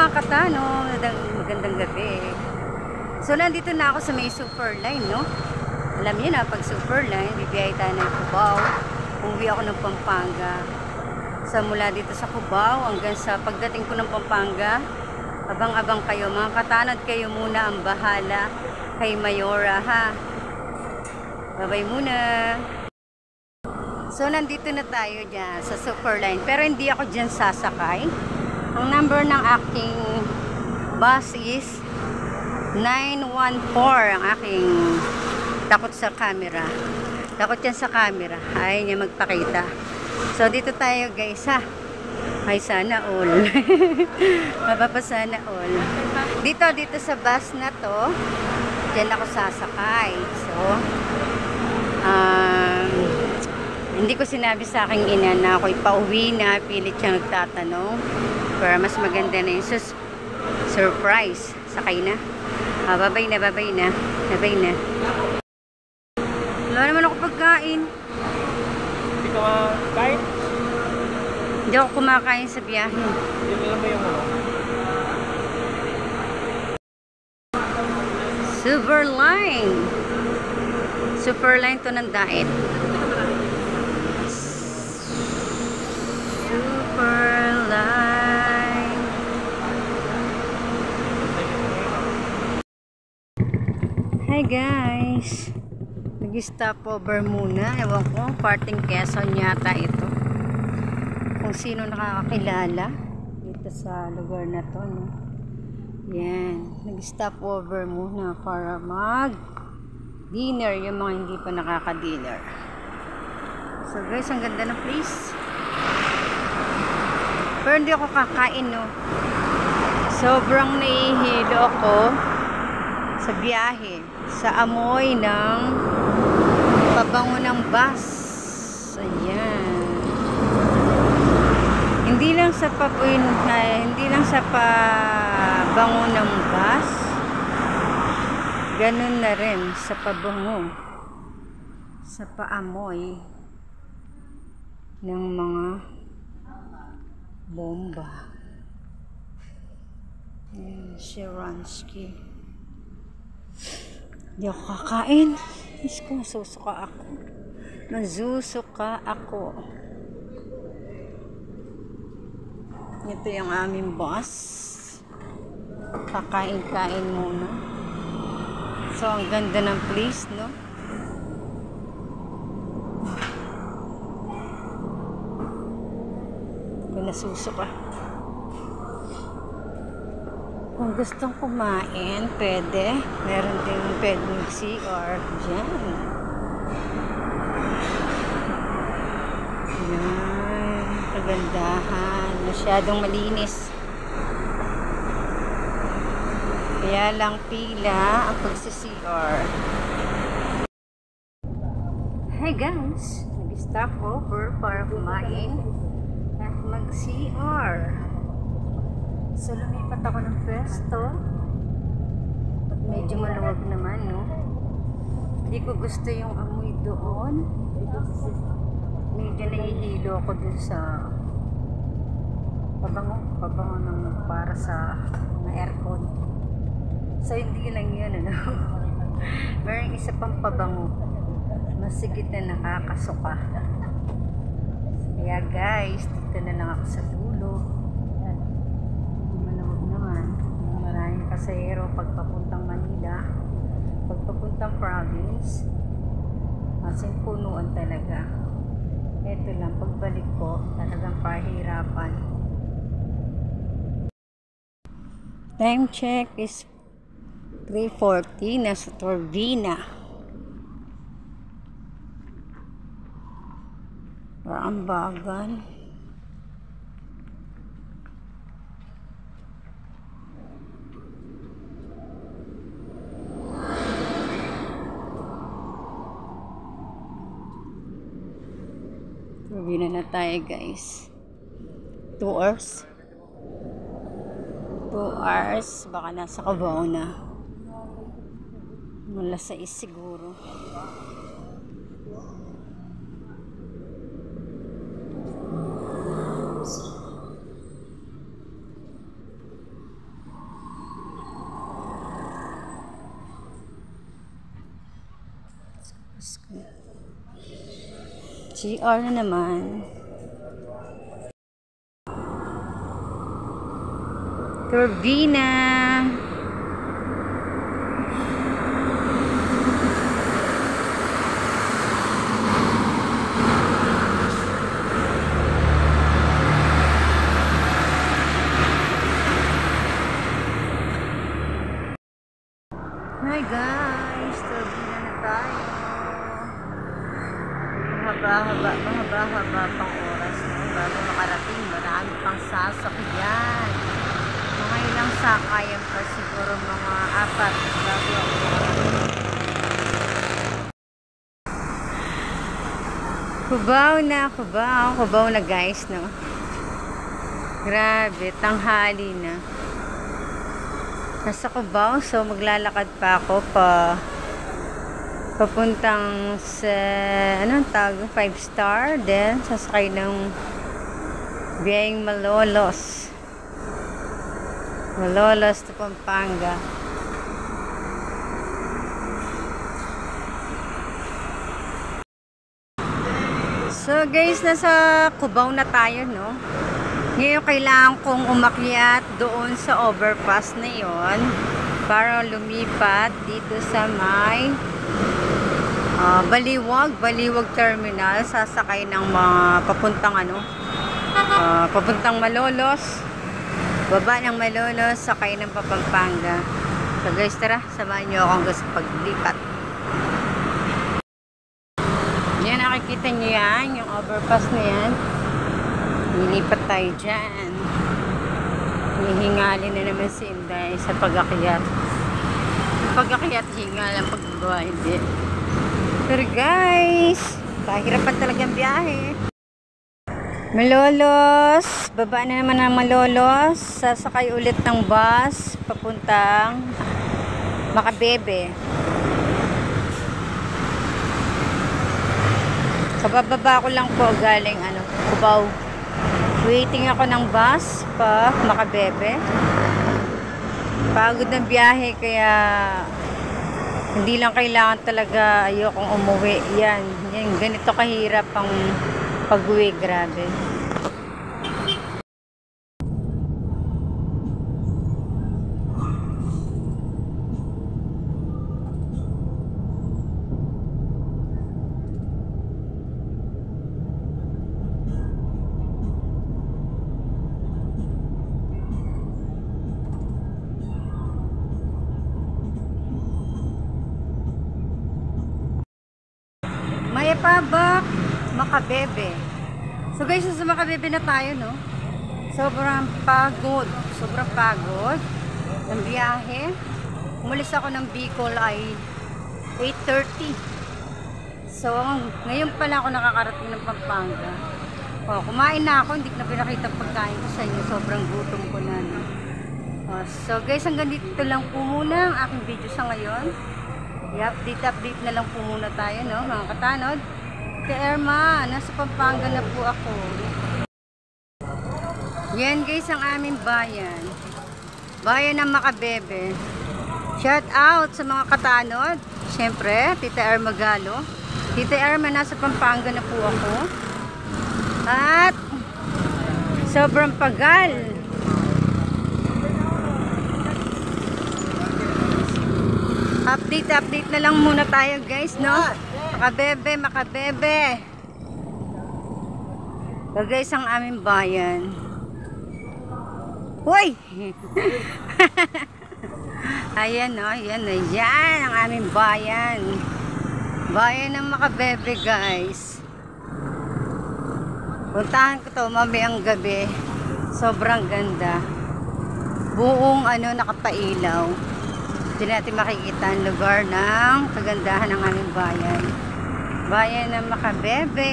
mga katano, magandang gabi. So nandito na ako sa may Superline, no? Alam niyo na, pag Superline, bibiyay tayo ng Cubao. Umuwi ako ng Pampanga. So mula dito sa Cubao hanggang sa pagdating ko ng Pampanga, abang-abang kayo. Mga katanod, kayo muna ang bahala kay Mayora, ha? Bye-bye muna. So nandito na tayo dyan sa Superline. Pero hindi ako dyan sasakay. Ang number ng aking bus is 914. Ang aking takot sa camera. Takot yan sa camera. Ayaw niya magpakita. So dito tayo guys, ha. Ay sana all. Mapapasana all. Dito sa bus na to, dyan ako sasakay. So hindi ko sinabi sa aking ina na ako'y pauwi na, pilit siya nagtatanong. Pero mas maganda na yung surprise. Sakay na. Babay na. Babay na. Wala naman ako pagkain. Hindi ka makain? Hindi ako kumakain sa biyahe. Yun lang ba yung ano? Superline. Superline to ng diet. Superline. Hi guys. Nag-stopover muna. Ewan ko, parting Quezon yata ito. Kung sino nakakakilala dito sa lugar na to, no? Yan. Nag-stopover muna para mag-dinner yung mga hindi pa nakaka-dinner. So guys, ang ganda ng place. Pero hindi ako kakain, no? Sobrang nahihilo ako sa biyahe, sa amoy ng pabango ng bus. Ayan. Hindi lang sa pabango ng bus, ganun na rin sa pabango, sa paamoy ng mga bomba. Ayan, Sharansky. Hindi ako kakain. Diyos ko, nasusuka ako. Nasusuka ako. Ito yung aming bus. Kakain-kain muna. So, ang ganda ng place, no? Nasusuka. Kung gustong kumain, pwede. Meron din pwedeng CR dyan. Yan. Kagandahan. Masyadong malinis. Kaya lang pila ang pagsi-CR. Hi guys! Nag-stop over para kumain at mag-CR. So, lumipat ako ng pwesto. At medyo maluwag naman, no? Hindi ko gusto yung amoy doon. Medyo nahihilo ako dun sa pabango ng para sa mga aircon. So, hindi lang yun, ano? Meron isa pang pabango. Masigit na nakakasuka. Kaya guys, dito na lang ako sa dulo. Malamog naman. Maraming pasahero pagpapuntang Manila, pagpapuntang province. Kasi punuan talaga. Ito lang, pagbalik ko, talagang pahirapan. Time check is 3:40 na sa Torvina. Rambagan. Torvina na tayo guys. 2 hours. 2 hours. Baka nasa Cubao na. Mula 6 siguro. GR na naman. Turbina. Hi guys, turbina na tayo. Mahaba-haba pang oras na bago makarating. Marami pang sasakyan. Mga ilang sakayan pa siguro, mga 4 bago ako. Kubaw na guys, no? Grabe, tanghali na. Nasa Cubao, so maglalakad pa ako papuntang sa anong tawag, 5-star, then sasakay ng biyaheng Malolos to Pampanga. So guys, nasa Cubao na tayo, no? Ngayon kailangan kong umakyat doon sa overpass na yon para lumipat dito sa may Baliwag Terminal. Sasakay ng mga papuntang Malolos, baba ng Malolos, sakay ng Pampanga. So guys, tara, samahan nyo akong sa paglipat. Yan, nakikita nyo yan, yung overpass na yan. Nilipat tayo dyan. Hihingalin na naman si Inday sa pag-akyat. Hingal ang pagbaba, hindi. Pero guys, pahirapan talagang biyahe. Malolos, baba na naman ang Malolos. Sasakay ulit ng bus papuntang Makabebe. Kabababa ko lang po galing Cubao. Waiting ako ng bus pa Makabebe. Pagod ng biyahe, kaya hindi lang kailangan talaga ayokong umuwi. Yan, ganito kahirap ang pag-uwi, grabe. Mayapabak, Makabebe. So guys, sa Makabebe na tayo, no? Sobrang pagod ng biyahe. Umalis ako ng Bicol ay 8:30. So ngayon pala ako nakakarating ng Pampanga. Kumain na ako, hindi ko na pinakita pagkain ko sa inyo. Sobrang gutom ko na, no? So guys, hanggang dito lang po muna ang aking video sa ngayon. I-update na lang po muna tayo, no, mga katanod. Irma, nasa Pampanga na po ako. Yan guys ang aming bayan. Bayan ng Makabebe. Shout out sa mga katanod. Siyempre, Tita Irma Galo. Tita Irma, nasa Pampanga na po ako. At sobrang pagal. Update na lang muna tayo guys, no? Makabebe. So guys, ang aming bayan. Hoy! Ayan, no? Yan ang aming bayan. Bayan ng Makabebe, guys. Puntahan ko to mamayang gabi. Sobrang ganda. Buong nakapailaw. Hindi natin makikita ang lugar ng kagandahan ng aming bayan. Bayan ng Makabebe.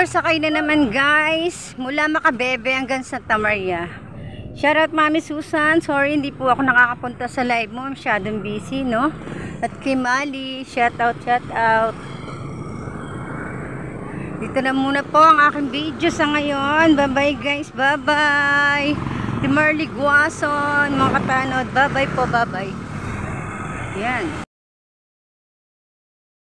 Sakay na naman guys. Mula Makabebe hanggang Santa Maria. Shoutout Mami Susan. Sorry, hindi po ako nakakapunta sa live mo. Masyadong busy, no? At kay Mali. Shoutout. Dito na muna po ang aking video sa ngayon. Bye-bye guys. Bye-bye. Si Marley Guason, mga katanod. Bye-bye po, bye-bye. Yan.